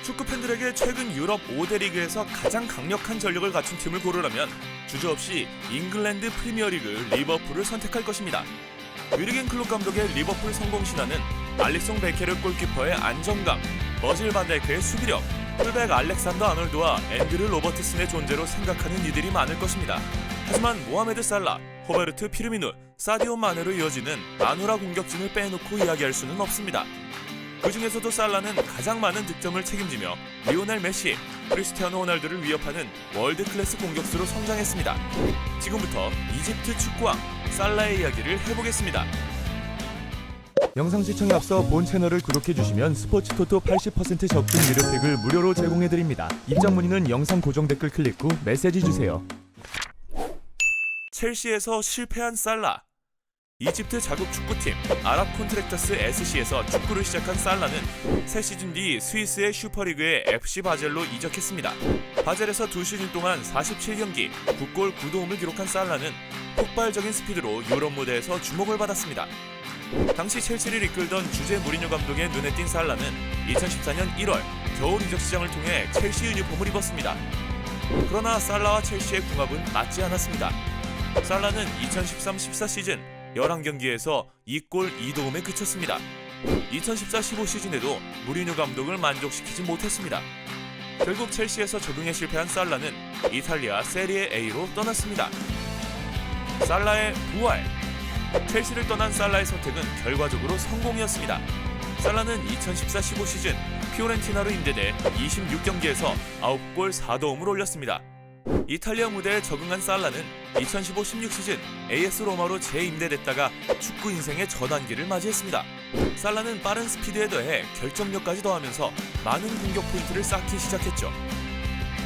축구 팬들에게 최근 유럽 5대 리그에서 가장 강력한 전력을 갖춘 팀을 고르라면 주저없이 잉글랜드 프리미어리그 리버풀을 선택할 것입니다. 위르겐 클롭 감독의 리버풀 성공 신화는 알리송 베케르 골키퍼의 안정감, 버질 반다이크의 수비력, 풀백 알렉산더 아놀드와 앤드류 로버트슨의 존재로 생각하는 이들이 많을 것입니다. 하지만 모하메드 살라, 호베르트 피르미누, 사디오 마네로 이어지는 마누라 공격진을 빼놓고 이야기할 수는 없습니다. 그 중에서도 살라는 가장 많은 득점을 책임지며 리오넬 메시, 크리스티아노 호날두를 위협하는 월드클래스 공격수로 성장했습니다. 지금부터 이집트 축구왕 살라의 이야기를 해보겠습니다. 영상 시청에 앞서 본 채널을 구독해주시면 스포츠토토 80% 적중 유료팩을 무료로 제공해드립니다. 입장 문의는 영상 고정 댓글 클릭 후 메시지 주세요. 첼시에서 실패한 살라. 이집트 자국 축구팀 아랍 콘트랙터스 SC에서 축구를 시작한 살라는 새 시즌 뒤 스위스의 슈퍼리그의 FC 바젤로 이적했습니다. 바젤에서 2시즌 동안 47경기 9골 9도움을 기록한 살라는 폭발적인 스피드로 유럽 무대에서 주목을 받았습니다. 당시 첼시를 이끌던 주제 무리뉴 감독의 눈에 띈 살라는 2014년 1월 겨울 이적 시장을 통해 첼시 유니폼을 입었습니다. 그러나 살라와 첼시의 궁합은 맞지 않았습니다. 살라는 2013-14 시즌 11경기에서 2골 2도움에 그쳤습니다. 2014-15 시즌에도 무리뉴 감독을 만족시키지 못했습니다. 결국 첼시에서 적응에 실패한 살라는 이탈리아 세리에 A로 떠났습니다. 살라의 부활. 첼시를 떠난 살라의 선택은 결과적으로 성공이었습니다. 살라는 2014-15 시즌 피오렌티나로 임대돼 26경기에서 9골 4도움을 올렸습니다. 이탈리아 무대에 적응한 살라는 2015-16 시즌 AS 로마로 재임대됐다가 축구 인생의 전환기를 맞이했습니다. 살라는 빠른 스피드에 더해 결정력까지 더하면서 많은 공격 포인트를 쌓기 시작했죠.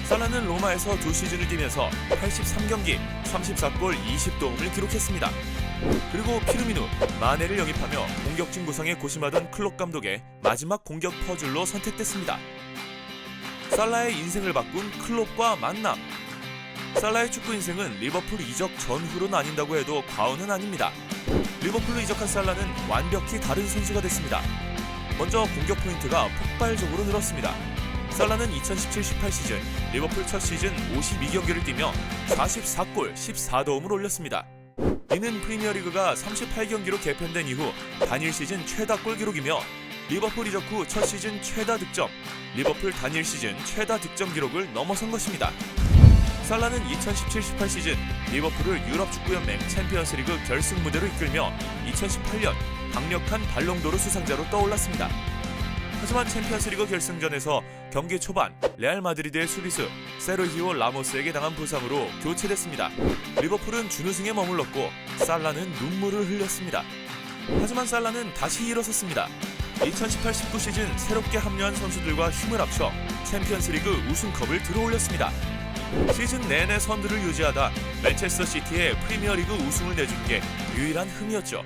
살라는 로마에서 2시즌을 뛰면서 83경기 34골 20도움을 기록했습니다. 그리고 피르미누, 마네를 영입하며 공격진 구성에 고심하던 클롭 감독의 마지막 공격 퍼즐로 선택됐습니다. 살라의 인생을 바꾼 클롭과 만남. 살라의 축구 인생은 리버풀 이적 전후로 나뉜다고 해도 과언은 아닙니다. 리버풀로 이적한 살라는 완벽히 다른 선수가 됐습니다. 먼저 공격 포인트가 폭발적으로 늘었습니다. 살라는 2017-18 시즌 리버풀 첫 시즌 52경기를 뛰며 44골 14도움을 올렸습니다. 이는 프리미어리그가 38경기로 개편된 이후 단일 시즌 최다 골 기록이며 리버풀 이적 후 첫 시즌 최다 득점, 리버풀 단일 시즌 최다 득점 기록을 넘어선 것입니다. 살라는 2017-18 시즌 리버풀을 유럽축구연맹 챔피언스리그 결승 무대로 이끌며 2018년 강력한 발롱도르 수상자로 떠올랐습니다. 하지만 챔피언스리그 결승전에서 경기 초반 레알 마드리드의 수비수 세르히오 라모스에게 당한 부상으로 교체됐습니다. 리버풀은 준우승에 머물렀고 살라는 눈물을 흘렸습니다. 하지만 살라는 다시 일어섰습니다. 2018-19 시즌 새롭게 합류한 선수들과 힘을 합쳐 챔피언스리그 우승컵을 들어올렸습니다. 시즌 내내 선두를 유지하다 맨체스터 시티의 프리미어리그 우승을 내준 게 유일한 흠이었죠.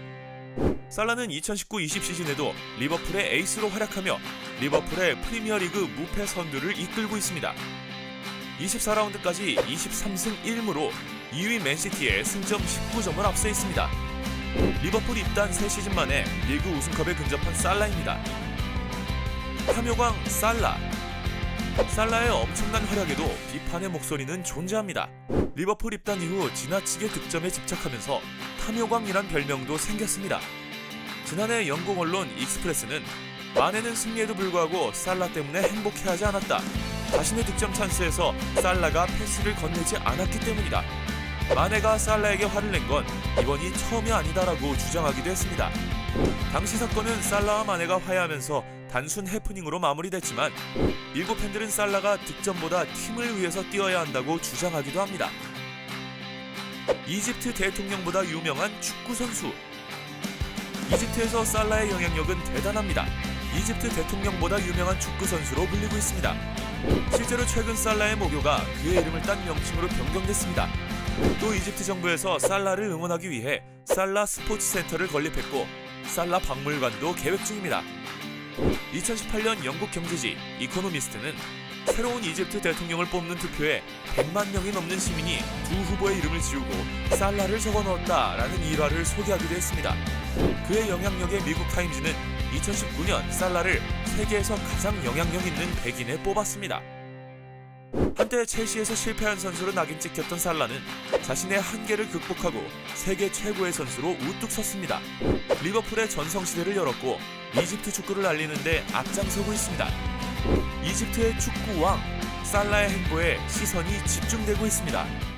살라는 2019-20 시즌에도 리버풀의 에이스로 활약하며 리버풀의 프리미어리그 무패 선두를 이끌고 있습니다. 24라운드까지 23승 1무로 2위 맨시티에 승점 19점을 앞서 있습니다. 리버풀 입단 3시즌 만에 리그 우승컵에 근접한 살라입니다. 탐욕왕 살라. 살라의 엄청난 활약에도 비판의 목소리는 존재합니다. 리버풀 입단 이후 지나치게 득점에 집착하면서 탐욕왕이란 별명도 생겼습니다. 지난해 영국 언론 익스프레스는 마네는 승리에도 불구하고 살라 때문에 행복해하지 않았다. 자신의 득점 찬스에서 살라가 패스를 건네지 않았기 때문이다. 마네가 살라에게 화를 낸 건 이번이 처음이 아니다라고 주장하기도 했습니다. 당시 사건은 살라와 마네가 화해하면서 단순 해프닝으로 마무리됐지만 일부 팬들은 살라가 득점보다 팀을 위해서 뛰어야 한다고 주장하기도 합니다. 이집트 대통령보다 유명한 축구 선수. 이집트에서 살라의 영향력은 대단합니다. 이집트 대통령보다 유명한 축구 선수로 불리고 있습니다. 실제로 최근 살라의 모교가 그의 이름을 딴 명칭으로 변경됐습니다. 또 이집트 정부에서 살라를 응원하기 위해 살라 스포츠 센터를 건립했고 살라 박물관도 계획 중입니다. 2018년 영국 경제지 이코노미스트는 새로운 이집트 대통령을 뽑는 투표에 100만 명이 넘는 시민이 두 후보의 이름을 지우고 살라를 적어넣었다라는 일화를 소개하기도 했습니다. 그의 영향력에 미국 타임즈는 2019년 살라를 세계에서 가장 영향력 있는 백인에 뽑았습니다. 한때 첼시에서 실패한 선수로 낙인 찍혔던 살라는 자신의 한계를 극복하고 세계 최고의 선수로 우뚝 섰습니다. 리버풀의 전성시대를 열었고 이집트 축구를 알리는데 앞장서고 있습니다. 이집트의 축구왕 살라의 행보에 시선이 집중되고 있습니다.